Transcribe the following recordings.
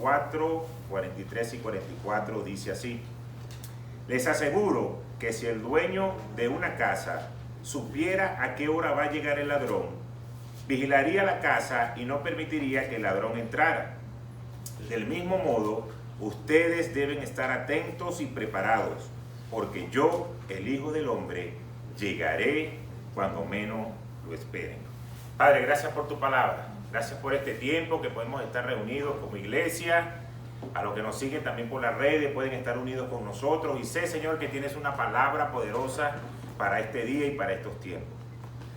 44, 43 y 44 dice así: les aseguro que si el dueño de una casa supiera a qué hora va a llegar el ladrón, vigilaría la casa y no permitiría que el ladrón entrara. Del mismo modo, ustedes deben estar atentos y preparados, porque yo, el Hijo del Hombre, llegaré cuando menos lo esperen. Padre, gracias por tu palabra. Gracias por este tiempo que podemos estar reunidos como iglesia. A los que nos siguen también por las redes pueden estar unidos con nosotros. Y sé, Señor, que tienes una palabra poderosa para este día y para estos tiempos.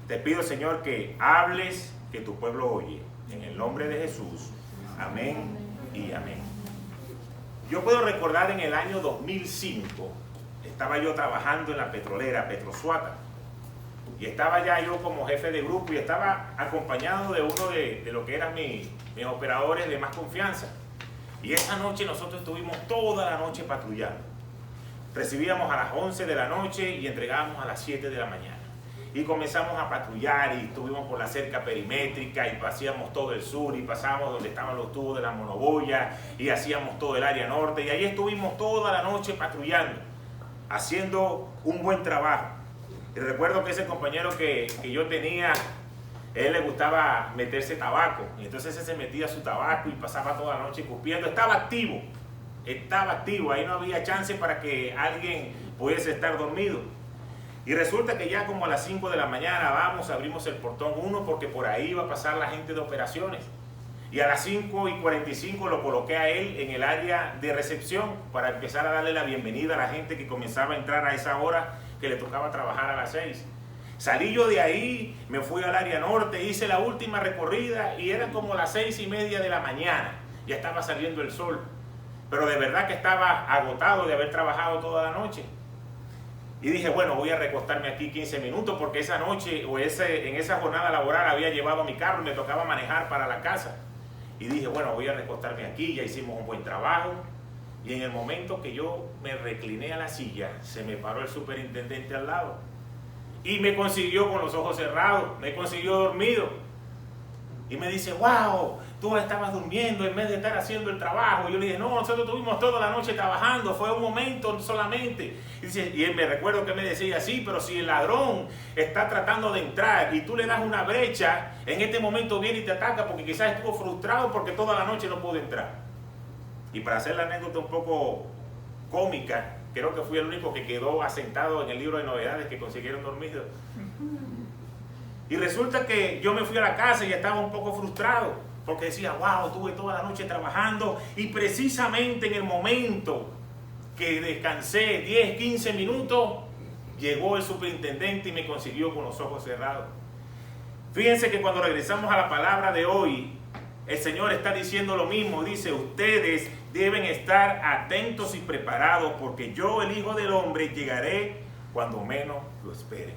Te pido, Señor, que hables, que tu pueblo oye. En el nombre de Jesús. Amén y amén. Yo puedo recordar en el año 2005, estaba yo trabajando en la petrolera Petrosuata. Y estaba ya yo como jefe de grupo y estaba acompañado de uno de lo que eran mis operadores de más confianza. Y esa noche nosotros estuvimos toda la noche patrullando. Recibíamos a las 11 de la noche y entregábamos a las 7 de la mañana. Y comenzamos a patrullar y estuvimos por la cerca perimétrica y paseamos todo el sur y pasábamos donde estaban los tubos de la monoboya y hacíamos todo el área norte. Y ahí estuvimos toda la noche patrullando, haciendo un buen trabajo. Y recuerdo que ese compañero que yo tenía, él le gustaba meterse tabaco. Y entonces él se metía su tabaco y pasaba toda la noche escupiendo. Estaba activo. Ahí no había chance para que alguien pudiese estar dormido. Y resulta que ya como a las 5 de la mañana abrimos el portón 1 porque por ahí iba a pasar la gente de operaciones. Y a las 5:45 lo coloqué a él en el área de recepción para empezar a darle la bienvenida a la gente que comenzaba a entrar a esa hora que le tocaba trabajar a las 6. Salí yo de ahí, me fui al área norte, hice la última recorrida y eran como las 6:30 de la mañana. Ya estaba saliendo el sol. Pero de verdad que estaba agotado de haber trabajado toda la noche. Y dije, bueno, voy a recostarme aquí 15 minutos porque esa noche en esa jornada laboral había llevado mi carro y me tocaba manejar para la casa. Y dije, bueno, voy a recostarme aquí, ya hicimos un buen trabajo. Y en el momento que yo me recliné a la silla, se me paró el superintendente al lado. Y me consiguió con los ojos cerrados, me consiguió dormido. Y me dice, wow, tú estabas durmiendo en vez de estar haciendo el trabajo. Y yo le dije, no, nosotros estuvimos toda la noche trabajando, fue un momento solamente. Y él me recuerdo que me decía, sí, pero si el ladrón está tratando de entrar y tú le das una brecha, en este momento viene y te ataca porque quizás estuvo frustrado porque toda la noche no pudo entrar. Y para hacer la anécdota un poco cómica, creo que fui el único que quedó asentado en el libro de novedades que consiguieron dormido. Y resulta que yo me fui a la casa y estaba un poco frustrado, porque decía, wow, estuve toda la noche trabajando y precisamente en el momento que descansé 10, 15 minutos, llegó el superintendente y me consiguió con los ojos cerrados. Fíjense que cuando regresamos a la palabra de hoy, el Señor está diciendo lo mismo, dice, ustedes deben estar atentos y preparados porque yo, el Hijo del Hombre, llegaré cuando menos lo esperen.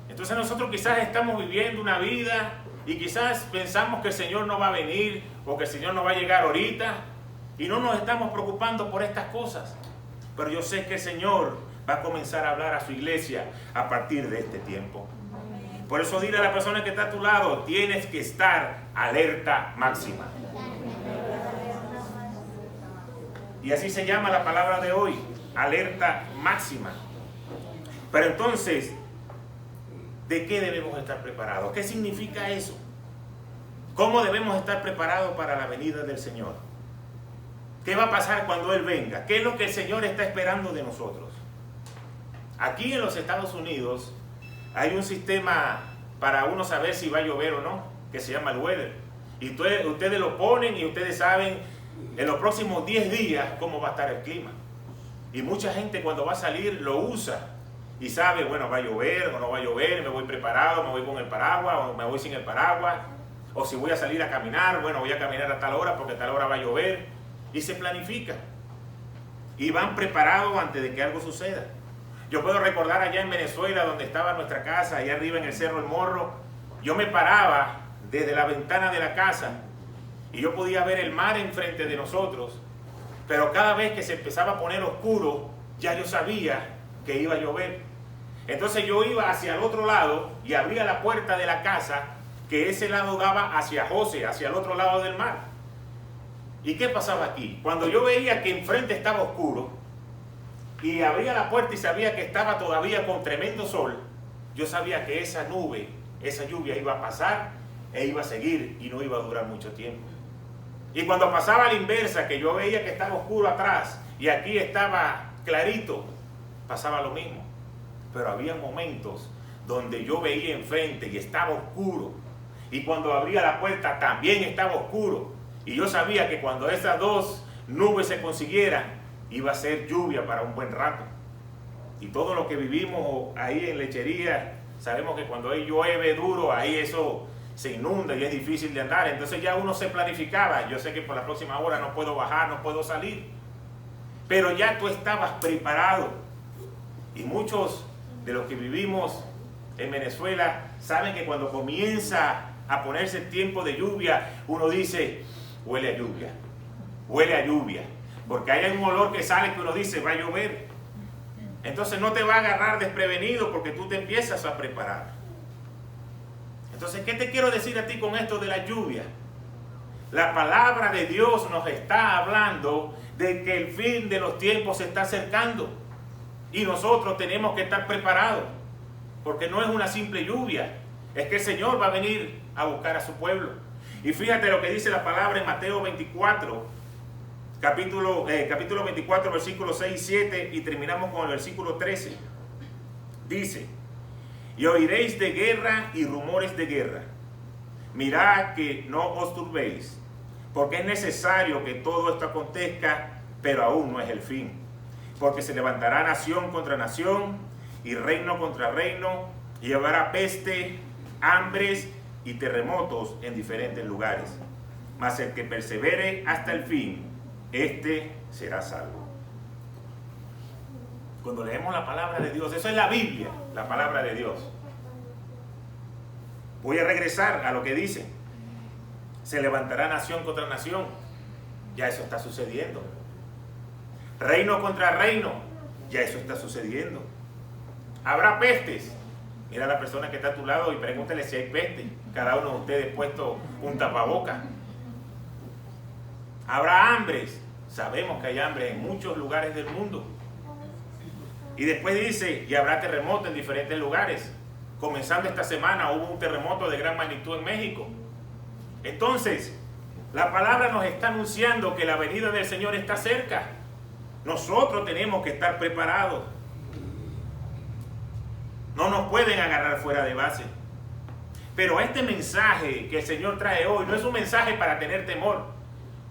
Entonces nosotros quizás estamos viviendo una vida y quizás pensamos que el Señor no va a venir o que el Señor no va a llegar ahorita y no nos estamos preocupando por estas cosas. Pero yo sé que el Señor va a comenzar a hablar a su iglesia a partir de este tiempo. Por eso dile a la persona que está a tu lado, tienes que estar alerta máxima. Y así se llama la palabra de hoy, alerta máxima. Pero entonces, ¿de qué debemos estar preparados? ¿Qué significa eso? ¿Cómo debemos estar preparados para la venida del Señor? ¿Qué va a pasar cuando Él venga? ¿Qué es lo que el Señor está esperando de nosotros? Aquí en los Estados Unidos hay un sistema para uno saber si va a llover o no, que se llama el weather. Y ustedes lo ponen y ustedes saben en los próximos 10 días cómo va a estar el clima. Y mucha gente cuando va a salir lo usa y sabe, bueno, va a llover o no va a llover, me voy preparado, me voy con el paraguas o me voy sin el paraguas. O si voy a salir a caminar, bueno, voy a caminar a tal hora porque a tal hora va a llover. Y se planifica. Y van preparados antes de que algo suceda. Yo puedo recordar allá en Venezuela, donde estaba nuestra casa, allá arriba en el Cerro El Morro, yo me paraba desde la ventana de la casa y yo podía ver el mar enfrente de nosotros, pero cada vez que se empezaba a poner oscuro, ya yo sabía que iba a llover. Entonces yo iba hacia el otro lado y abría la puerta de la casa, que ese lado daba hacia José, hacia el otro lado del mar. ¿Y qué pasaba aquí? Cuando yo veía que enfrente estaba oscuro y abría la puerta y sabía que estaba todavía con tremendo sol, yo sabía que esa nube, esa lluvia iba a pasar e iba a seguir y no iba a durar mucho tiempo. Y cuando pasaba a la inversa, que yo veía que estaba oscuro atrás y aquí estaba clarito, pasaba lo mismo. Pero había momentos donde yo veía enfrente y estaba oscuro, y cuando abría la puerta también estaba oscuro, y yo sabía que cuando esas dos nubes se consiguieran iba a ser lluvia para un buen rato. Y todo lo que vivimos ahí en Lechería, sabemos que cuando ahí llueve duro, ahí eso se inunda y es difícil de andar. Entonces ya uno se planificaba, yo sé que por la próxima hora no puedo bajar, no puedo salir, pero ya tú estabas preparado. Y muchos de los que vivimos en Venezuela saben que cuando comienza a ponerse el tiempo de lluvia, uno dice, huele a lluvia, huele a lluvia, porque hay un olor que sale que uno dice, va a llover. Entonces no te va a agarrar desprevenido porque tú te empiezas a preparar. Entonces, ¿qué te quiero decir a ti con esto de la lluvia? La palabra de Dios nos está hablando de que el fin de los tiempos se está acercando y nosotros tenemos que estar preparados, porque no es una simple lluvia, es que el Señor va a venir a buscar a su pueblo. Y fíjate lo que dice la palabra en Mateo 24, capítulo 24, versículos 6 y 7, y terminamos con el versículo 13. Dice, y oiréis de guerra y rumores de guerra. Mirad que no os turbéis, porque es necesario que todo esto acontezca, pero aún no es el fin. Porque se levantará nación contra nación y reino contra reino, y habrá peste, hambres y terremotos en diferentes lugares. Mas el que persevere hasta el fin, este será salvo. Cuando leemos la palabra de Dios, eso es la Biblia, la palabra de Dios. Voy a regresar a lo que dice. Se levantará nación contra nación. Ya eso está sucediendo. Reino contra reino. Ya eso está sucediendo. Habrá pestes. Mira a la persona que está a tu lado y pregúntale si hay peste. Cada uno de ustedes puesto un tapaboca. Habrá hambres. Sabemos que hay hambre en muchos lugares del mundo. Y después dice, y habrá terremotos en diferentes lugares. Comenzando esta semana hubo un terremoto de gran magnitud en México. Entonces, la palabra nos está anunciando que la venida del Señor está cerca. Nosotros tenemos que estar preparados. No nos pueden agarrar fuera de base. Pero este mensaje que el Señor trae hoy no es un mensaje para tener temor.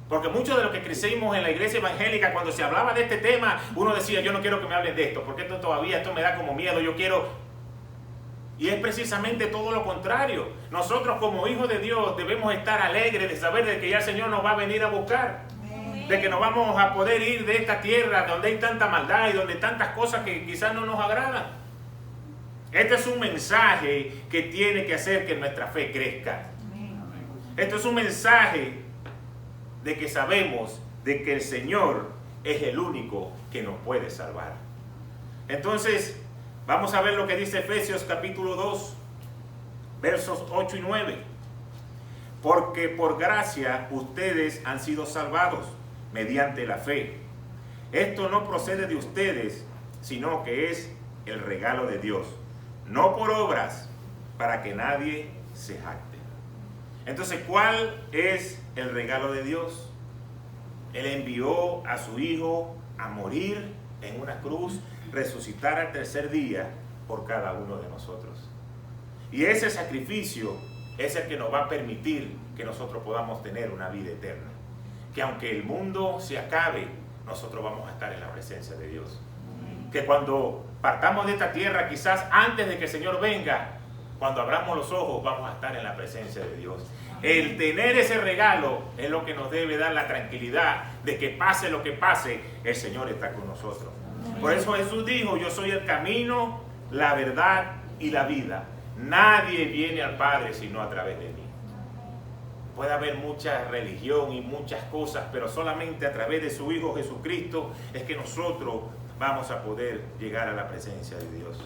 Porque muchos de los que crecimos en la iglesia evangélica, cuando se hablaba de este tema, uno decía, yo no quiero que me hablen de esto, porque esto me da como miedo, yo quiero... Y es precisamente todo lo contrario. Nosotros como hijos de Dios debemos estar alegres de saber de que ya el Señor nos va a venir a buscar. De que nos vamos a poder ir de esta tierra donde hay tanta maldad y donde hay tantas cosas que quizás no nos agradan. Este es un mensaje que tiene que hacer que nuestra fe crezca. Esto es un mensaje de que sabemos de que el Señor es el único que nos puede salvar. Entonces, vamos a ver lo que dice Efesios capítulo 2, versos 8 y 9. Porque por gracia ustedes han sido salvados mediante la fe. Esto no procede de ustedes, sino que es el regalo de Dios. No por obras, para que nadie se jacte. Entonces, ¿cuál es el regalo de Dios? Él envió a su Hijo a morir en una cruz, resucitar al tercer día por cada uno de nosotros. Y ese sacrificio es el que nos va a permitir que nosotros podamos tener una vida eterna. Que aunque el mundo se acabe, nosotros vamos a estar en la presencia de Dios. Que cuando partamos de esta tierra, quizás antes de que el Señor venga, cuando abramos los ojos, vamos a estar en la presencia de Dios. El tener ese regalo es lo que nos debe dar la tranquilidad de que pase lo que pase, el Señor está con nosotros. Por eso Jesús dijo, yo soy el camino, la verdad y la vida. Nadie viene al Padre sino a través de mí. Puede haber mucha religión y muchas cosas, pero solamente a través de su Hijo Jesucristo es que nosotros vamos a poder llegar a la presencia de Dios.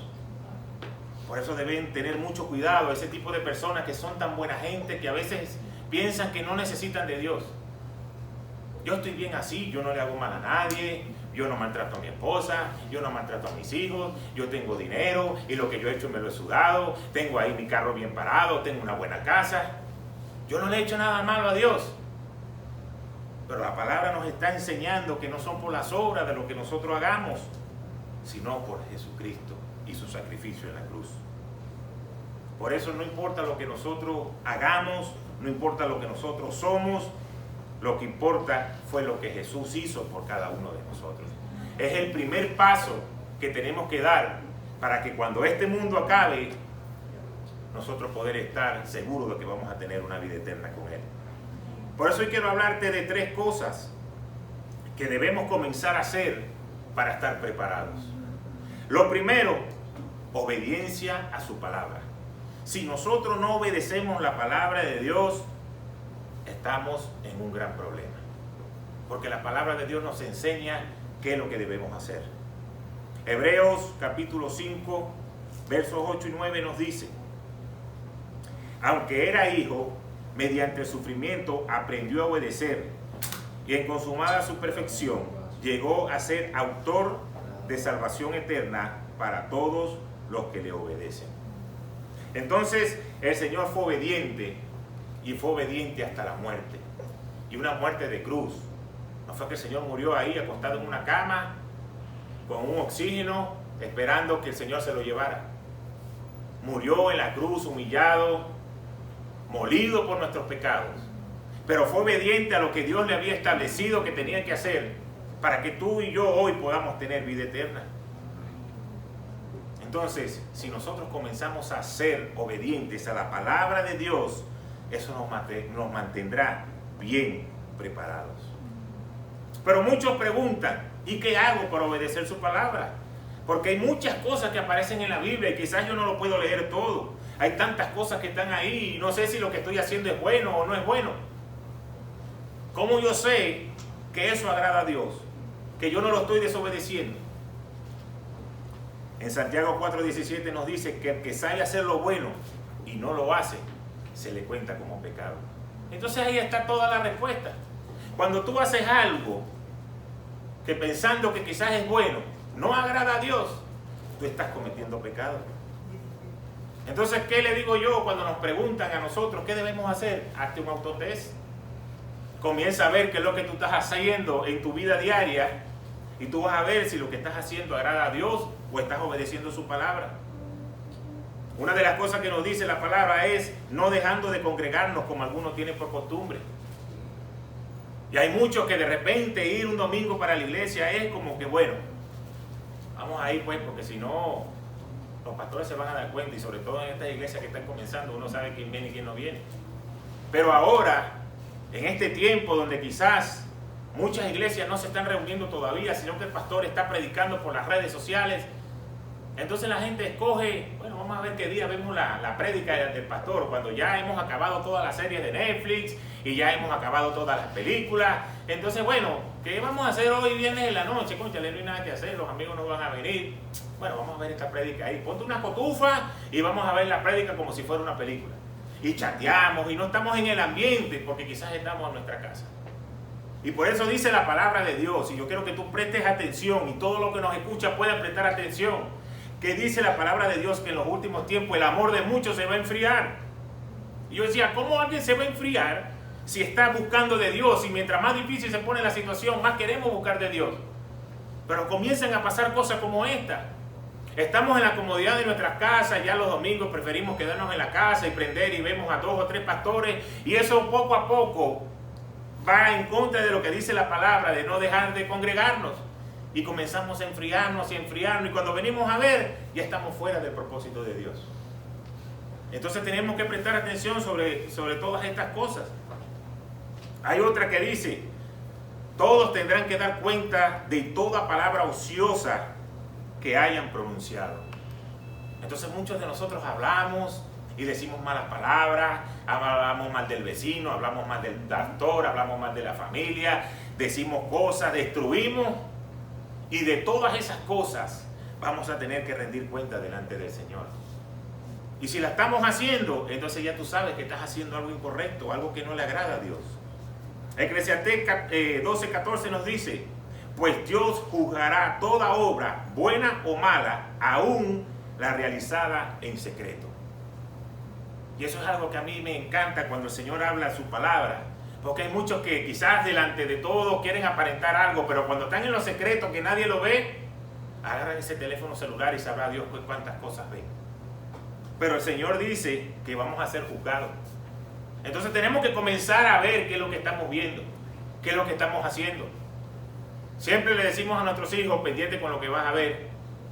Por eso deben tener mucho cuidado ese tipo de personas que son tan buena gente que a veces piensan que no necesitan de Dios. Yo estoy bien así, yo no le hago mal a nadie, yo no maltrato a mi esposa, yo no maltrato a mis hijos, yo tengo dinero y lo que yo he hecho me lo he sudado, tengo ahí mi carro bien parado, tengo una buena casa. Yo no le he hecho nada malo a Dios. Pero la palabra nos está enseñando que no son por las obras de lo que nosotros hagamos, sino por Jesucristo y su sacrificio en la cruz. Por eso no importa lo que nosotros hagamos, no importa lo que nosotros somos, lo que importa fue lo que Jesús hizo por cada uno de nosotros. Es el primer paso que tenemos que dar para que cuando este mundo acabe, nosotros poder estar seguros de que vamos a tener una vida eterna con Él. Por eso hoy quiero hablarte de 3 cosas que debemos comenzar a hacer para estar preparados. Lo primero, obediencia a su palabra. Si nosotros no obedecemos la palabra de Dios, estamos en un gran problema. Porque la palabra de Dios nos enseña qué es lo que debemos hacer. Hebreos capítulo 5, versos 8 y 9 nos dice: aunque era hijo, mediante el sufrimiento aprendió a obedecer, y en consumada su perfección llegó a ser autor de salvación eterna para todos los que le obedecen. Entonces el Señor fue obediente, y fue obediente hasta la muerte, y una muerte de cruz. No fue que el Señor murió ahí acostado en una cama con un oxígeno esperando que el Señor se lo llevara. Murió en la cruz humillado, molido por nuestros pecados, pero fue obediente a lo que Dios le había establecido que tenía que hacer para que tú y yo hoy podamos tener vida eterna. Entonces, si nosotros comenzamos a ser obedientes a la palabra de Dios, eso nos mantendrá bien preparados. Pero muchos preguntan: ¿y qué hago para obedecer su palabra? Porque hay muchas cosas que aparecen en la Biblia y quizás yo no lo puedo leer todo. Hay tantas cosas que están ahí y no sé si lo que estoy haciendo es bueno o no es bueno. ¿Cómo yo sé que eso agrada a Dios? Que yo no lo estoy desobedeciendo. En Santiago 4:17 nos dice que el que sabe hacer lo bueno y no lo hace, se le cuenta como pecado. Entonces ahí está toda la respuesta. Cuando tú haces algo que pensando que quizás es bueno, no agrada a Dios, tú estás cometiendo pecado. Entonces, ¿qué le digo yo cuando nos preguntan a nosotros qué debemos hacer? Hazte un autotest. Comienza a ver qué es lo que tú estás haciendo en tu vida diaria y tú vas a ver si lo que estás haciendo agrada a Dios o estás obedeciendo su palabra. Una de las cosas que nos dice la palabra es no dejando de congregarnos como algunos tienen por costumbre. Y hay muchos que de repente ir un domingo para la iglesia es como que bueno, vamos a ir pues porque si no los pastores se van a dar cuenta, y sobre todo en estas iglesias que están comenzando uno sabe quién viene y quién no viene. Pero ahora, en este tiempo donde quizás muchas iglesias no se están reuniendo todavía, sino que el pastor está predicando por las redes sociales, entonces la gente escoge, bueno, vamos a ver qué día vemos la prédica del pastor, cuando ya hemos acabado todas las series de Netflix y ya hemos acabado todas las películas. Entonces, bueno, ¿qué vamos a hacer hoy viernes en la noche? Cónchale, no hay nada que hacer, los amigos no van a venir. Bueno, vamos a ver esta prédica ahí. Ponte una cotufa y vamos a ver la prédica como si fuera una película. Y chateamos y no estamos en el ambiente porque quizás estamos en nuestra casa. Y por eso dice la palabra de Dios, y yo quiero que tú prestes atención y todo lo que nos escucha pueda prestar atención, que dice la palabra de Dios que en los últimos tiempos el amor de muchos se va a enfriar. Y yo decía, ¿cómo alguien se va a enfriar si está buscando de Dios? Y mientras más difícil se pone la situación, más queremos buscar de Dios. Pero comienzan a pasar cosas como esta. Estamos en la comodidad de nuestras casas, ya los domingos preferimos quedarnos en la casa y prender y vemos a 2 o 3 pastores, y eso poco a poco va en contra de lo que dice la palabra de no dejar de congregarnos. Y comenzamos a enfriarnos y enfriarnos, y cuando venimos a ver, ya estamos fuera del propósito de Dios. Entonces tenemos que prestar atención sobre todas estas cosas. Hay otra que dice, todos tendrán que dar cuenta de toda palabra ociosa que hayan pronunciado. Entonces muchos de nosotros hablamos y decimos malas palabras, hablamos mal del vecino, hablamos mal del pastor, hablamos mal de la familia, decimos cosas, destruimos. Y de todas esas cosas vamos a tener que rendir cuenta delante del Señor. Y si la estamos haciendo, entonces ya tú sabes que estás haciendo algo incorrecto, algo que no le agrada a Dios. Eclesiastés 12:14 nos dice, pues Dios juzgará toda obra, buena o mala, aún la realizada en secreto. Y eso es algo que a mí me encanta cuando el Señor habla su palabra, porque hay muchos que quizás delante de todo quieren aparentar algo, pero cuando están en lo secreto que nadie lo ve, agarran ese teléfono celular y sabrá Dios cuántas cosas ven. Pero el Señor dice que vamos a ser juzgados. Entonces tenemos que comenzar a ver qué es lo que estamos viendo, qué es lo que estamos haciendo. Siempre le decimos a nuestros hijos, pendiente con lo que vas a ver,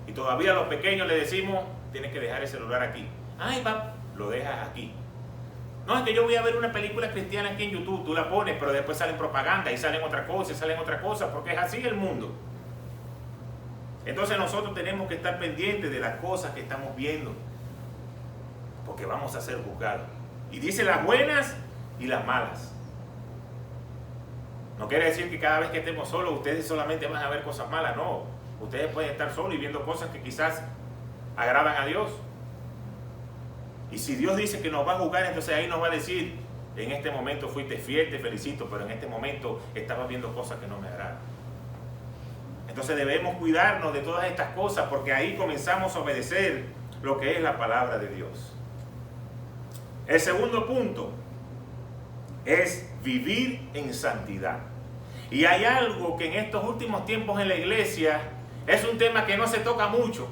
y todavía a los pequeños le decimos, tienes que dejar el celular aquí. Ay, papá, lo dejas aquí. No, es que yo voy a ver una película cristiana aquí en YouTube, tú la pones, pero después salen propaganda y salen otra cosa y salen otra cosa, porque es así el mundo. Entonces nosotros tenemos que estar pendientes de las cosas que estamos viendo, porque vamos a ser juzgados. Y dice las buenas y las malas. No quiere decir que cada vez que estemos solos ustedes solamente van a ver cosas malas, no. Ustedes pueden estar solos y viendo cosas que quizás agradan a Dios. Y si Dios dice que nos va a juzgar, entonces ahí nos va a decir, en este momento fuiste fiel, te felicito, pero en este momento estabas viendo cosas que no me agradan. Entonces debemos cuidarnos de todas estas cosas, porque ahí comenzamos a obedecer lo que es la palabra de Dios. El segundo punto es vivir en santidad. Y hay algo que en estos últimos tiempos en la iglesia es un tema que no se toca mucho,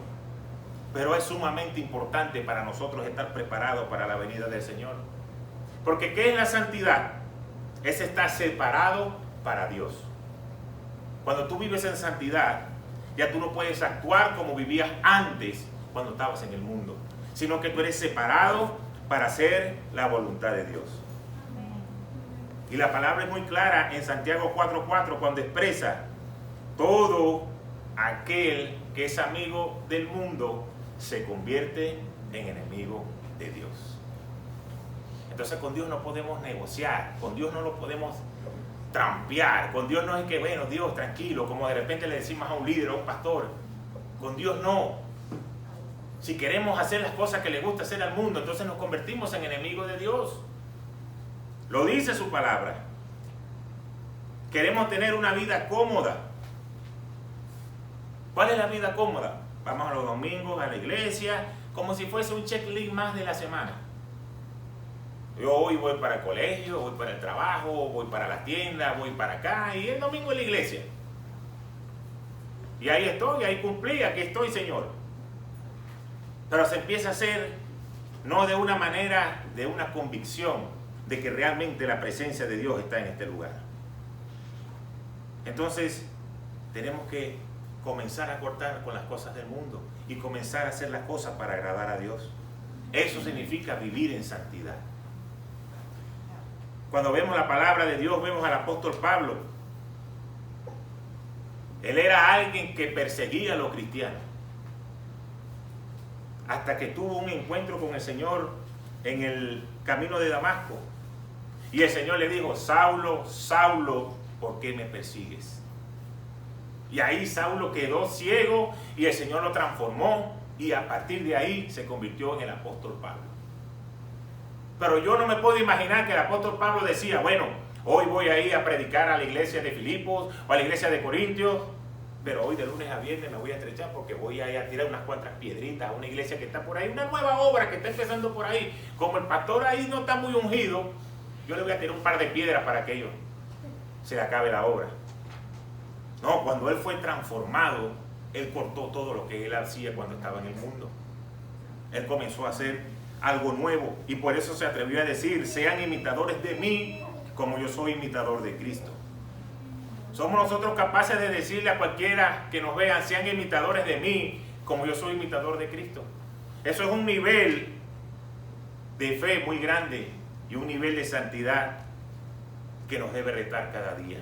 pero es sumamente importante para nosotros estar preparados para la venida del Señor. Porque ¿qué es la santidad? Es estar separado para Dios. Cuando tú vives en santidad, ya tú no puedes actuar como vivías antes cuando estabas en el mundo, sino que tú eres separado para hacer la voluntad de Dios. Y la palabra es muy clara en Santiago 4:4 cuando expresa: todo aquel que es amigo del mundo se convierte en enemigo de Dios. Entonces con Dios no podemos negociar, con Dios no lo podemos trampear, con Dios no es que, bueno, Dios, tranquilo, como de repente le decimos a un líder o a un pastor. Con Dios no. Si queremos hacer las cosas que le gusta hacer al mundo, entonces nos convertimos en enemigos de Dios. Lo dice su palabra. Queremos tener una vida cómoda. ¿Cuál es la vida cómoda? Vamos a los domingos a la iglesia, como si fuese un checklist más de la semana. Yo hoy voy para el colegio, voy para el trabajo, voy para la tienda, voy para acá, y el domingo en la iglesia. Y ahí estoy, ahí cumplí, aquí estoy, Señor. Pero se empieza a hacer no de una manera, de una convicción de que realmente la presencia de Dios está en este lugar. Entonces tenemos que comenzar a cortar con las cosas del mundo y comenzar a hacer las cosas para agradar a Dios. Eso significa vivir en santidad. Cuando vemos la palabra de Dios, vemos al apóstol Pablo. Él era alguien que perseguía a los cristianos, hasta que tuvo un encuentro con el Señor en el camino de Damasco. Y el Señor le dijo: Saulo, Saulo, ¿por qué me persigues? Y ahí Saulo quedó ciego y el Señor lo transformó, y a partir de ahí se convirtió en el apóstol Pablo. Pero yo no me puedo imaginar que el apóstol Pablo decía: bueno, hoy voy a ir a predicar a la iglesia de Filipos o a la iglesia de Corintios, pero hoy de lunes a viernes me voy a estrechar porque voy a ir a tirar unas cuantas piedritas a una iglesia que está por ahí, una nueva obra que está empezando por ahí. Como el pastor ahí no está muy ungido, yo le voy a tirar un par de piedras para que ellos se le acabe la obra. No, cuando él fue transformado, él cortó todo lo que él hacía cuando estaba en el mundo. Él comenzó a hacer algo nuevo, y por eso se atrevió a decir: sean imitadores de mí como yo soy imitador de Cristo. Somos nosotros capaces de decirle a cualquiera que nos vean: sean imitadores de mí como yo soy imitador de Cristo. Eso es un nivel de fe muy grande y un nivel de santidad que nos debe retar cada día.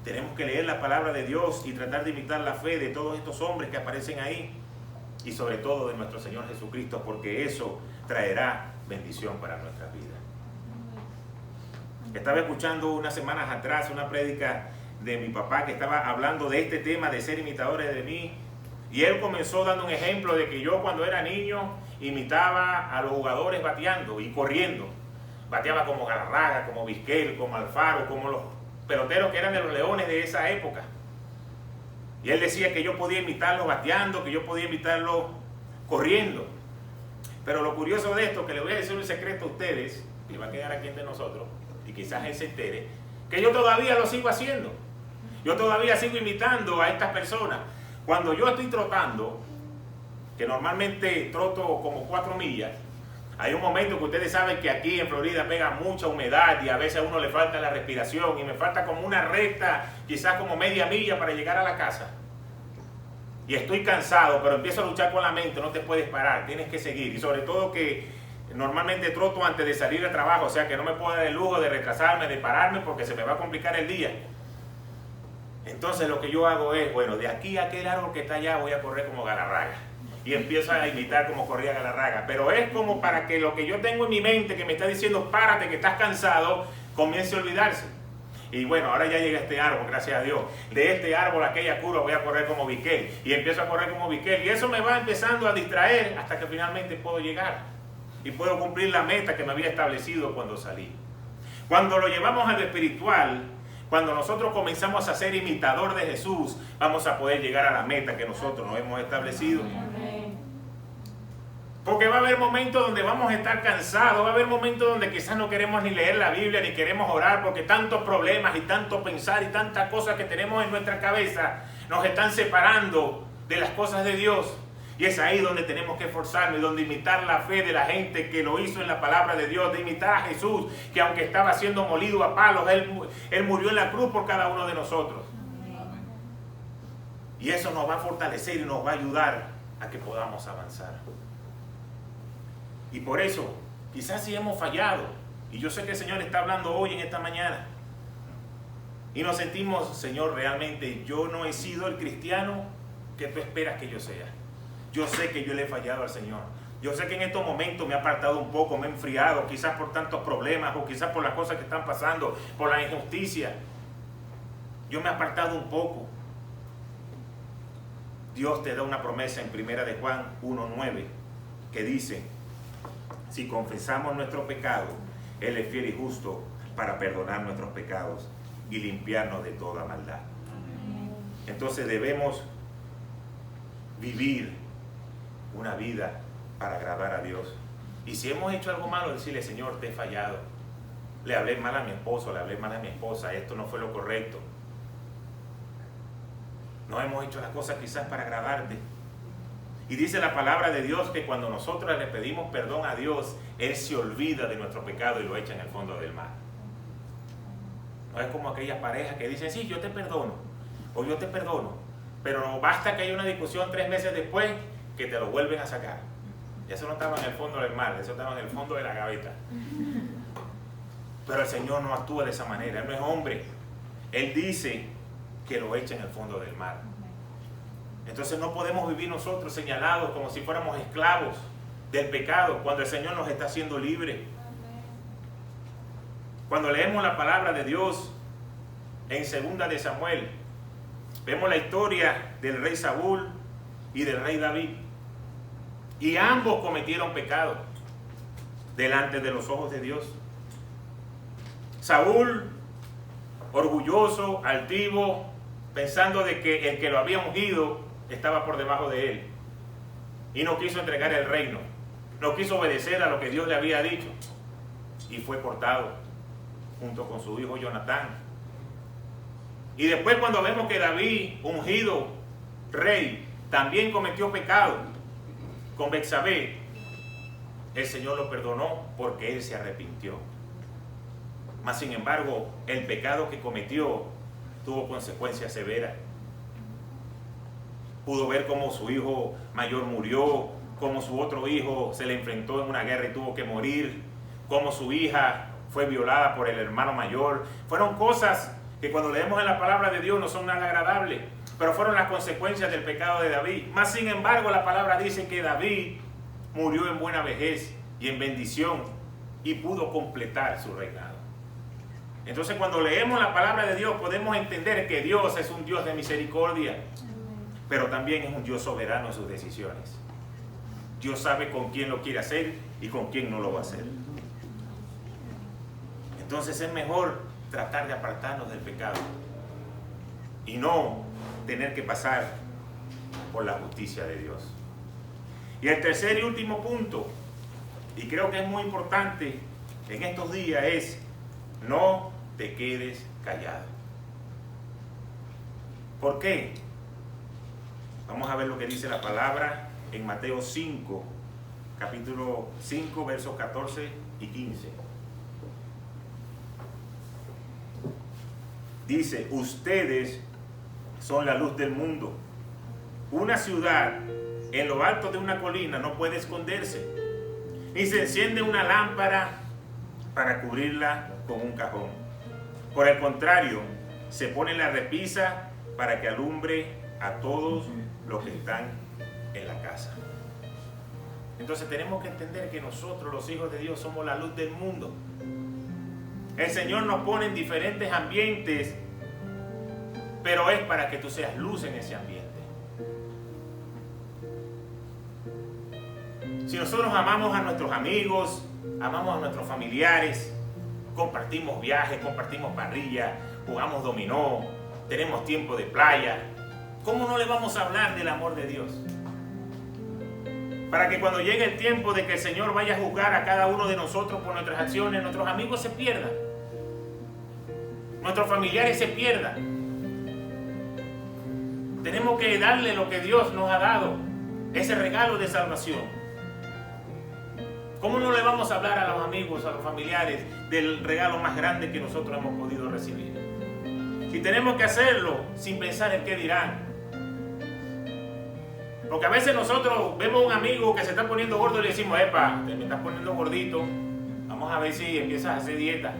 Tenemos que leer la palabra de Dios y tratar de imitar la fe de todos estos hombres que aparecen ahí, y sobre todo de nuestro Señor Jesucristo, porque eso traerá bendición para nuestras vidas. Estaba escuchando unas semanas atrás una prédica de mi papá que estaba hablando de este tema de ser imitadores de mí, y él comenzó dando un ejemplo de que yo, cuando era niño, imitaba a los jugadores bateando y corriendo. bateaba como Galarraga, como Vizquel, como Alfaro, como los peloteros que eran de los Leones de esa época. Y él decía que yo podía imitarlo bateando, que yo podía imitarlo corriendo. Pero lo curioso de esto, que le voy a decir un secreto a ustedes, y va a quedar aquí entre nosotros, y quizás él se entere, que yo todavía lo sigo haciendo. Yo todavía sigo imitando a estas personas. Cuando yo estoy trotando, que normalmente troto como 4 millas, hay un momento que ustedes saben que aquí en Florida pega mucha humedad y a veces a uno le falta la respiración y me falta como una recta, quizás como media milla para llegar a la casa. Y estoy cansado, pero empiezo a luchar con la mente, no te puedes parar, tienes que seguir. Y sobre todo que normalmente troto antes de salir al trabajo, o sea que no me puedo dar el lujo de retrasarme, de pararme porque se me va a complicar el día. Entonces lo que yo hago es, bueno, de aquí a aquel árbol que está allá voy a correr como Galarraga. Y empiezo a imitar como corría Galarraga. Pero es como para que lo que yo tengo en mi mente que me está diciendo párate, que estás cansado, comience a olvidarse. Y bueno, ahora ya llega este árbol, gracias a Dios. De este árbol a aquella curva voy a correr como Vizquel. Y empiezo a correr como Vizquel. Y eso me va empezando a distraer hasta que finalmente puedo llegar. Y puedo cumplir la meta que me había establecido cuando salí. Cuando lo llevamos a lo espiritual, cuando nosotros comenzamos a ser imitador de Jesús, vamos a poder llegar a la meta que nosotros nos hemos establecido. Porque va a haber momentos donde vamos a estar cansados, va a haber momentos donde quizás no queremos ni leer la Biblia, ni queremos orar, porque tantos problemas y tanto pensar y tantas cosas que tenemos en nuestra cabeza nos están separando de las cosas de Dios. Y es ahí donde tenemos que esforzarnos, donde imitar la fe de la gente que lo hizo en la palabra de Dios, de imitar a Jesús, que aunque estaba siendo molido a palos, Él murió en la cruz por cada uno de nosotros. Y eso nos va a fortalecer y nos va a ayudar a que podamos avanzar. Y por eso, quizás sí hemos fallado, y yo sé que el Señor está hablando hoy en esta mañana, y nos sentimos, Señor, realmente yo no he sido el cristiano que tú esperas que yo sea. Yo sé que yo le he fallado al Señor. Yo sé que en estos momentos me he apartado un poco, me he enfriado, quizás por tantos problemas o quizás por las cosas que están pasando, por la injusticia. Yo me he apartado un poco. Dios te da una promesa en 1 de Juan 1:9 que dice, si confesamos nuestro pecado, Él es fiel y justo para perdonar nuestros pecados y limpiarnos de toda maldad. Entonces debemos vivir una vida para agradar a Dios. Y si hemos hecho algo malo, decirle, Señor, te he fallado. Le hablé mal a mi esposo, le hablé mal a mi esposa, esto no fue lo correcto. No hemos hecho las cosas quizás para agradarte. Y dice la palabra de Dios que cuando nosotros le pedimos perdón a Dios, Él se olvida de nuestro pecado y lo echa en el fondo del mar. No es como aquellas parejas que dicen, sí, yo te perdono, o yo te perdono, pero basta que haya una discusión 3 meses después que te lo vuelven a sacar. Y eso no estaba en el fondo del mar, eso estaba en el fondo de la gaveta. Pero el Señor no actúa de esa manera, Él no es hombre. Él dice que lo echa en el fondo del mar. Entonces no podemos vivir nosotros señalados como si fuéramos esclavos del pecado, cuando el Señor nos está haciendo libres. Cuando leemos la palabra de Dios en 2 de Samuel, vemos la historia del rey Saúl y del rey David. Y ambos cometieron pecado delante de los ojos de Dios. Saúl, orgulloso, altivo, pensando de que el que lo había ungido estaba por debajo de él. Y no quiso entregar el reino. No quiso obedecer a lo que Dios le había dicho. Y fue cortado junto con su hijo Jonatán. Y después cuando vemos que David, ungido rey, también cometió pecado con Betsabé, el Señor lo perdonó porque él se arrepintió. Mas sin embargo, el pecado que cometió tuvo consecuencias severas. Pudo ver cómo su hijo mayor murió, cómo su otro hijo se le enfrentó en una guerra y tuvo que morir, cómo su hija fue violada por el hermano mayor. Fueron cosas que cuando leemos en la palabra de Dios no son nada agradables, pero fueron las consecuencias del pecado de David. Mas sin embargo, la palabra dice que David murió en buena vejez y en bendición y pudo completar su reinado. Entonces, cuando leemos la palabra de Dios, podemos entender que Dios es un Dios de misericordia, pero también es un Dios soberano en sus decisiones. Dios sabe con quién lo quiere hacer y con quién no lo va a hacer. Entonces es mejor tratar de apartarnos del pecado y no tener que pasar por la justicia de Dios. Y el tercer y último punto, y creo que es muy importante en estos días, es no te quedes callado. ¿Por qué? Vamos a ver lo que dice la palabra en Mateo 5, capítulo 5, versos 14 y 15. Dice, ustedes son la luz del mundo. Una ciudad en lo alto de una colina no puede esconderse, ni se enciende una lámpara para cubrirla con un cajón. Por el contrario, se pone en la repisa para que alumbre a todos los que están en la casa. Entonces tenemos que entender que nosotros, los hijos de Dios, somos la luz del mundo. El Señor nos pone en diferentes ambientes, pero es para que tú seas luz en ese ambiente. Si nosotros amamos a nuestros amigos, amamos a nuestros familiares, compartimos viajes, compartimos parrilla, jugamos dominó, tenemos tiempo de playa, ¿cómo no le vamos a hablar del amor de Dios? Para que cuando llegue el tiempo de que el Señor vaya a juzgar a cada uno de nosotros por nuestras acciones, nuestros amigos se pierdan, nuestros familiares se pierdan. Tenemos que darle lo que Dios nos ha dado, ese regalo de salvación. ¿Cómo no le vamos a hablar a los amigos, a los familiares, del regalo más grande que nosotros hemos podido recibir? Y tenemos que hacerlo sin pensar en qué dirán. Porque a veces nosotros vemos a un amigo que se está poniendo gordo y le decimos, epa, te me estás poniendo gordito, vamos a ver si empiezas a hacer dieta.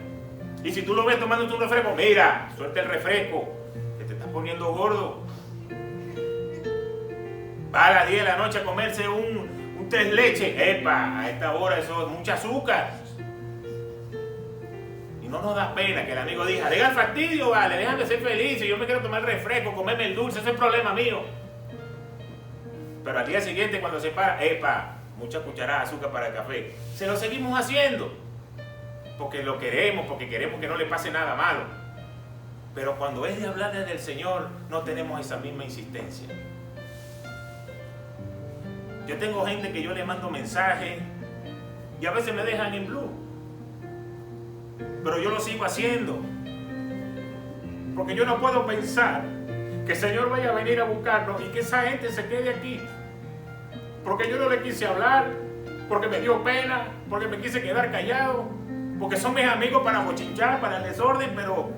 Y si tú lo ves tomando un refresco, mira, suelta el refresco, que te estás poniendo gordo. Va a las 10 de la noche a comerse un 3 leches, epa, a esta hora eso es mucha azúcar. Y no nos da pena que el amigo diga, deja el fastidio, vale, déjame ser feliz, si yo me quiero tomar el refresco, comerme el dulce, ese es el problema mío. Pero al día siguiente cuando se para, epa, mucha cucharada de azúcar para el café. Se lo seguimos haciendo, porque lo queremos, porque queremos que no le pase nada malo. Pero cuando es de hablarle del Señor, no tenemos esa misma insistencia. Yo tengo gente que yo le mando mensajes y a veces me dejan en blue, pero yo lo sigo haciendo porque yo no puedo pensar que el Señor vaya a venir a buscarnos y que esa gente se quede aquí porque yo no le quise hablar, porque me dio pena, porque me quise quedar callado, porque son mis amigos para bochinchar, para el desorden, pero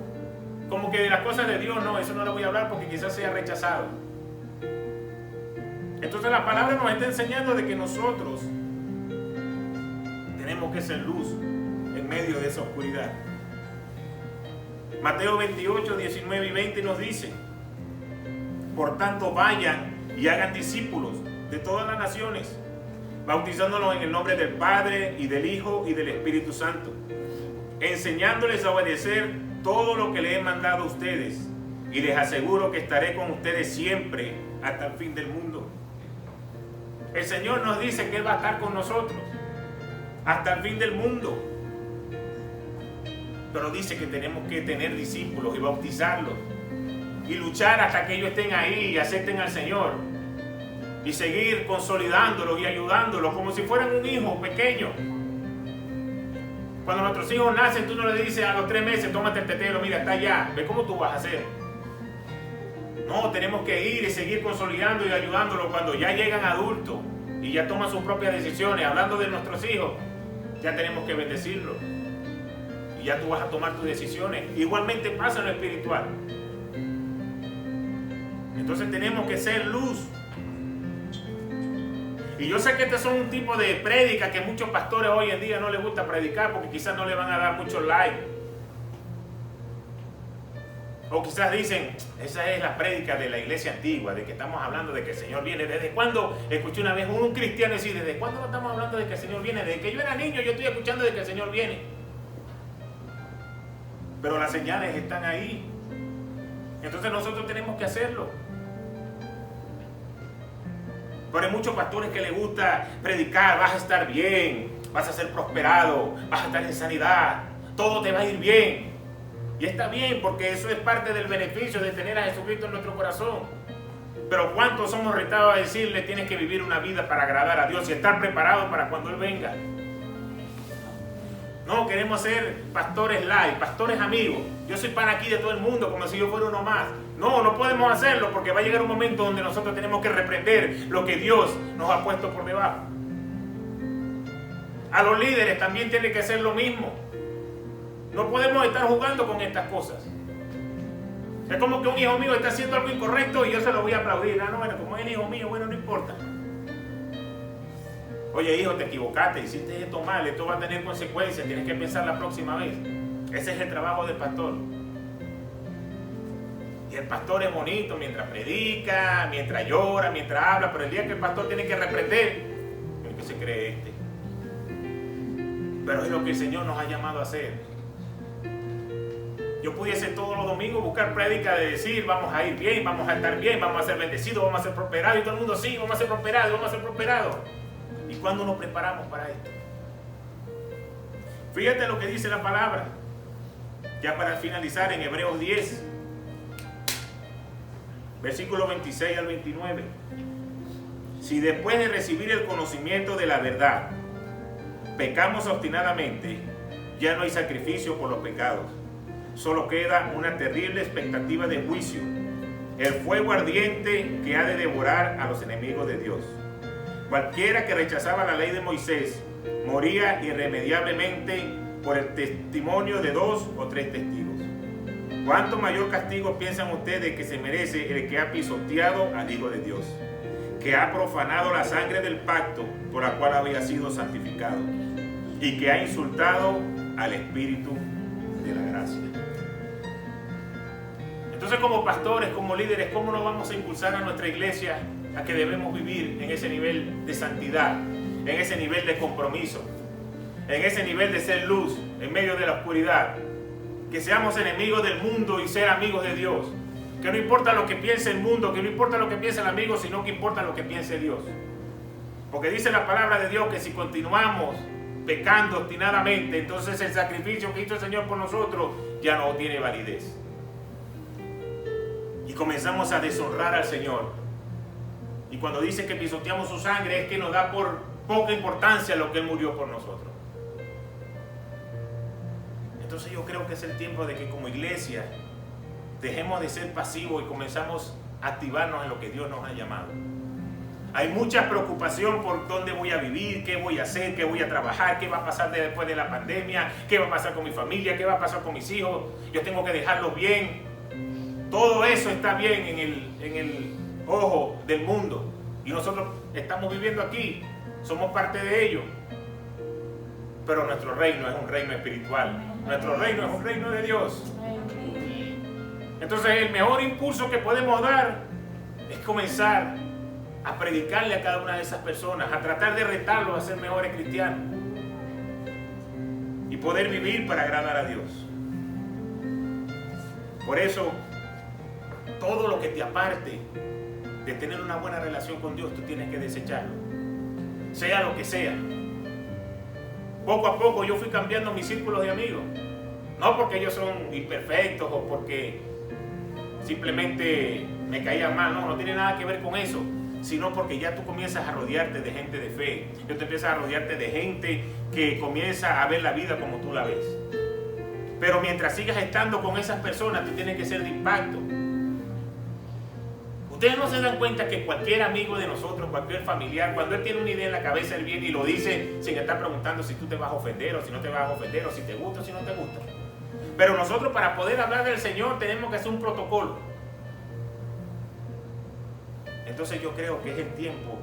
como que de las cosas de Dios no, eso no lo voy a hablar porque quizás sea rechazado. Entonces la palabra nos está enseñando de que nosotros tenemos que ser luz en medio de esa oscuridad. Mateo 28, 19 y 20 nos dice, por tanto vayan y hagan discípulos de todas las naciones, bautizándolos en el nombre del Padre y del Hijo y del Espíritu Santo, enseñándoles a obedecer todo lo que les he mandado a ustedes, y les aseguro que estaré con ustedes siempre hasta el fin del mundo. El Señor nos dice que Él va a estar con nosotros hasta el fin del mundo. Pero dice que tenemos que tener discípulos y bautizarlos y luchar hasta que ellos estén ahí y acepten al Señor. Y seguir consolidándolos y ayudándolos como si fueran un hijo pequeño. Cuando nuestros hijos nacen, tú no le dices a los 3 meses, tómate el tetero, mira, está allá, ve cómo tú vas a hacer. No, tenemos que ir y seguir consolidando y ayudándolos cuando ya llegan adultos y ya toman sus propias decisiones. Hablando de nuestros hijos, ya tenemos que bendecirlos. Y ya tú vas a tomar tus decisiones. Igualmente pasa en lo espiritual. Entonces tenemos que ser luz. Y yo sé que este son un tipo de prédica que muchos pastores hoy en día no les gusta predicar porque quizás no le van a dar muchos likes. O quizás dicen, esa es la prédica de la iglesia antigua, de que estamos hablando de que el Señor viene. ¿Desde cuándo? Escuché una vez un cristiano decir, ¿desde cuándo no estamos hablando de que el Señor viene? Desde que yo era niño yo estoy escuchando de que el Señor viene. Pero las señales están ahí. Entonces nosotros tenemos que hacerlo. Pero hay muchos pastores que les gusta predicar, vas a estar bien, vas a ser prosperado, vas a estar en sanidad, todo te va a ir bien. Y está bien, porque eso es parte del beneficio de tener a Jesucristo en nuestro corazón. Pero ¿cuántos somos retados a decirle tienes que vivir una vida para agradar a Dios y estar preparado para cuando Él venga? No, queremos ser pastores light, pastores amigos. Yo soy pan aquí de todo el mundo, como si yo fuera uno más. No, no podemos hacerlo, porque va a llegar un momento donde nosotros tenemos que reprender lo que Dios nos ha puesto por debajo. A los líderes también tiene que hacer lo mismo. No podemos estar jugando con estas cosas. Es como que un hijo mío está haciendo algo incorrecto y yo se lo voy a aplaudir. Ah, no, bueno, como es el hijo mío, bueno, no importa. Oye, hijo, te equivocaste, hiciste esto mal, esto va a tener consecuencias, tienes que pensar la próxima vez. Ese es el trabajo del pastor. Y el pastor es bonito mientras predica, mientras llora, mientras habla, pero el día que el pastor tiene que reprender, ¿qué se cree este? Pero es lo que el Señor nos ha llamado a hacer. Yo pudiese todos los domingos buscar prédica de decir, vamos a ir bien, vamos a estar bien, vamos a ser bendecidos, vamos a ser prosperados, y todo el mundo sí, vamos a ser prosperados, vamos a ser prosperados. ¿Y cuándo nos preparamos para esto? Fíjate lo que dice la palabra, ya para finalizar, en Hebreos 10, versículos 26 al 29. Si después de recibir el conocimiento de la verdad, pecamos obstinadamente, ya no hay sacrificio por los pecados. Solo queda una terrible expectativa de juicio, el fuego ardiente que ha de devorar a los enemigos de Dios. Cualquiera que rechazaba la ley de Moisés moría irremediablemente por el testimonio de 2 o 3 testigos. ¿Cuánto mayor castigo piensan ustedes que se merece el que ha pisoteado al Hijo de Dios, que ha profanado la sangre del pacto por la cual había sido santificado y que ha insultado al Espíritu de la gracia? Entonces, como pastores, como líderes, ¿cómo nos vamos a impulsar a nuestra iglesia a que debemos vivir en ese nivel de santidad, en ese nivel de compromiso, en ese nivel de ser luz en medio de la oscuridad? Que seamos enemigos del mundo y ser amigos de Dios. Que no importa lo que piense el mundo, que no importa lo que piense el amigo, sino que importa lo que piense Dios. Porque dice la palabra de Dios que si continuamos pecando obstinadamente, entonces el sacrificio que hizo el Señor por nosotros ya no tiene validez. Y comenzamos a deshonrar al Señor. Y cuando dice que pisoteamos su sangre, es que nos da por poca importancia lo que Él murió por nosotros. Entonces yo creo que es el tiempo de que como iglesia dejemos de ser pasivos y comenzamos a activarnos en lo que Dios nos ha llamado. Hay mucha preocupación por dónde voy a vivir, qué voy a hacer, qué voy a trabajar, qué va a pasar después de la pandemia, qué va a pasar con mi familia, qué va a pasar con mis hijos. Yo tengo que dejarlos bien. Todo eso está bien en el ojo del mundo. Y nosotros estamos viviendo aquí, somos parte de ello. Pero nuestro reino es un reino espiritual. Nuestro reino es un reino de Dios. Entonces el mejor impulso que podemos dar es comenzar a predicarle a cada una de esas personas, a tratar de retarlos a ser mejores cristianos y poder vivir para agradar a Dios. Por eso, todo lo que te aparte de tener una buena relación con Dios, tú tienes que desecharlo, sea lo que sea. Poco a poco yo fui cambiando mis círculos de amigos, no porque ellos son imperfectos o porque simplemente me caían mal, no tiene nada que ver con eso, sino porque ya tú comienzas a rodearte de gente de fe, tú te empiezas a rodearte de gente que comienza a ver la vida como tú la ves. Pero mientras sigas estando con esas personas, tú tienes que ser de impacto. Ustedes no se dan cuenta que cualquier amigo de nosotros, cualquier familiar, cuando él tiene una idea en la cabeza, él viene y lo dice sin estar preguntando si tú te vas a ofender o si no te vas a ofender, o si te gusta o si no te gusta. Pero nosotros, para poder hablar del Señor, tenemos que hacer un protocolo. Entonces yo creo que es el tiempo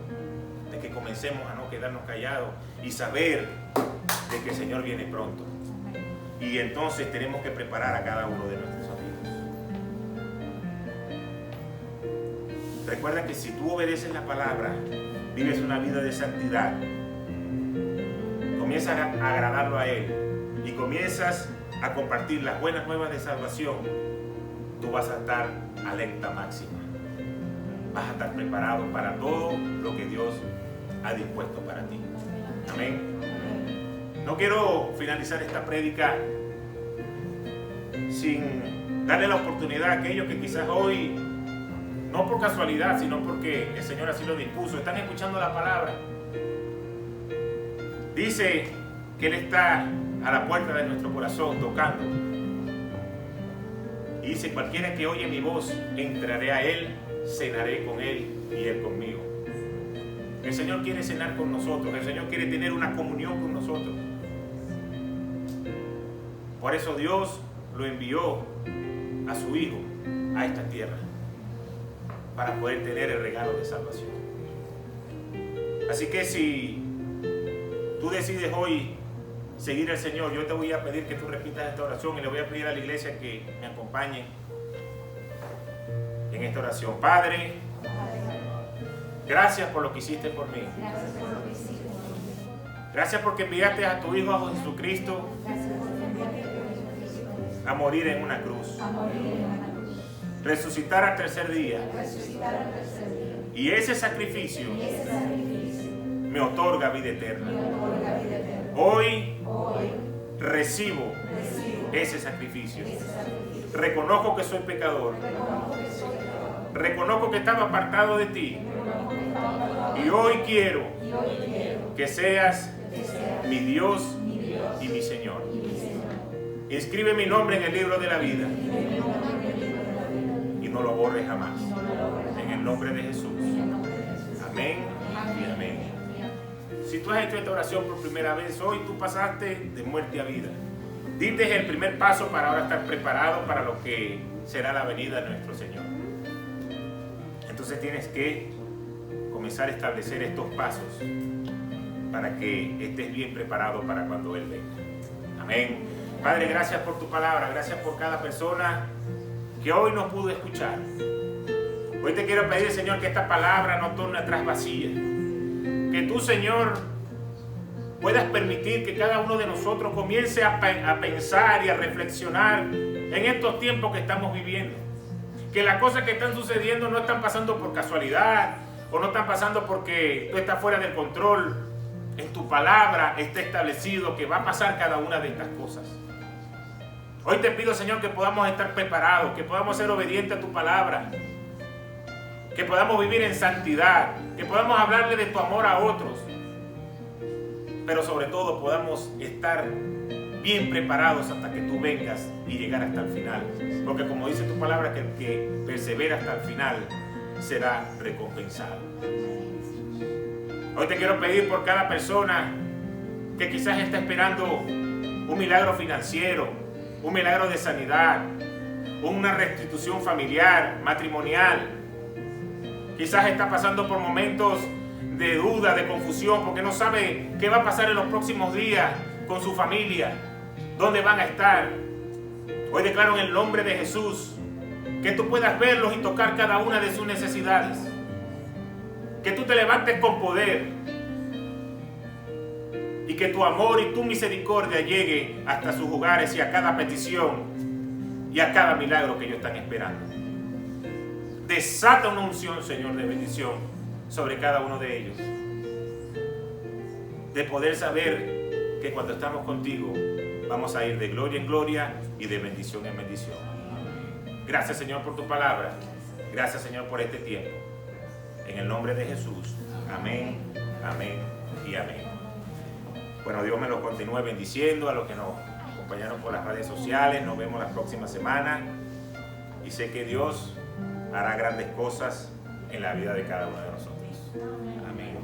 de que comencemos a no quedarnos callados y saber de que el Señor viene pronto. Y entonces tenemos que preparar a cada uno de nuestros amigos. Recuerda que si tú obedeces la palabra, vives una vida de santidad, comienzas a agradarlo a Él y comienzas a compartir las buenas nuevas de salvación, tú vas a estar alerta máxima. Vas a estar preparado para todo lo que Dios ha dispuesto para ti. Amén. No quiero finalizar esta prédica sin darle la oportunidad a aquellos que quizás hoy, no por casualidad, sino porque el Señor así lo dispuso, están escuchando la palabra. Dice que Él está a la puerta de nuestro corazón tocando. Y dice, cualquiera que oye mi voz, entraré a Él, cenaré con Él y Él conmigo. El Señor quiere cenar con nosotros, el Señor quiere tener una comunión con nosotros. Por eso Dios lo envió a su Hijo a esta tierra, para poder tener el regalo de salvación. Así que si tú decides hoy seguir al Señor, yo te voy a pedir que tú repitas esta oración y le voy a pedir a la iglesia que me acompañe en esta oración. Padre, gracias por lo que hiciste por mí. Gracias porque enviaste a tu Hijo a Jesucristo a morir en una cruz, resucitar al tercer día, y ese sacrificio me otorga vida eterna. Hoy recibo ese sacrificio. Reconozco que soy pecador, reconozco que estaba apartado de ti, y hoy quiero que seas mi Dios y mi Señor. Inscribe mi nombre en el libro de la vida y no lo borres jamás. En el nombre de Jesús. Amén y amén. Si tú has hecho esta oración por primera vez, hoy tú pasaste de muerte a vida. Diste el primer paso para ahora estar preparado para lo que será la venida de nuestro Señor. Entonces tienes que comenzar a establecer estos pasos para que estés bien preparado para cuando Él venga. Amén. Padre, gracias por tu palabra, gracias por cada persona que hoy no pudo escuchar. Hoy te quiero pedir, Señor, que esta palabra no torne atrás vacía. Que tú, Señor, puedas permitir que cada uno de nosotros comience a pensar y a reflexionar en estos tiempos que estamos viviendo. Que las cosas que están sucediendo no están pasando por casualidad o no están pasando porque tú estás fuera del control. En tu palabra está establecido que va a pasar cada una de estas cosas. Hoy te pido, Señor, que podamos estar preparados, que podamos ser obedientes a tu palabra, que podamos vivir en santidad, que podamos hablarle de tu amor a otros, pero sobre todo podamos estar bien preparados hasta que tú vengas y llegar hasta el final, porque como dice tu palabra, que el que persevera hasta el final será recompensado. Hoy te quiero pedir por cada persona que quizás está esperando un milagro financiero, un milagro de sanidad, una restitución familiar, matrimonial. Quizás está pasando por momentos de duda, de confusión, porque no sabe qué va a pasar en los próximos días con su familia, dónde van a estar. Hoy declaro en el nombre de Jesús que tú puedas verlos y tocar cada una de sus necesidades. Que tú te levantes con poder y que tu amor y tu misericordia llegue hasta sus hogares y a cada petición y a cada milagro que ellos están esperando. Desata una unción, Señor, de bendición sobre cada uno de ellos. De poder saber que cuando estamos contigo vamos a ir de gloria en gloria y de bendición en bendición. Gracias, Señor, por tu palabra. Gracias, Señor, por este tiempo. En el nombre de Jesús. Amén, amén y amén. Bueno, Dios me lo continúe bendiciendo a los que nos acompañaron por las redes sociales. Nos vemos la próxima semana. Y sé que Dios hará grandes cosas en la vida de cada uno de nosotros. Amén.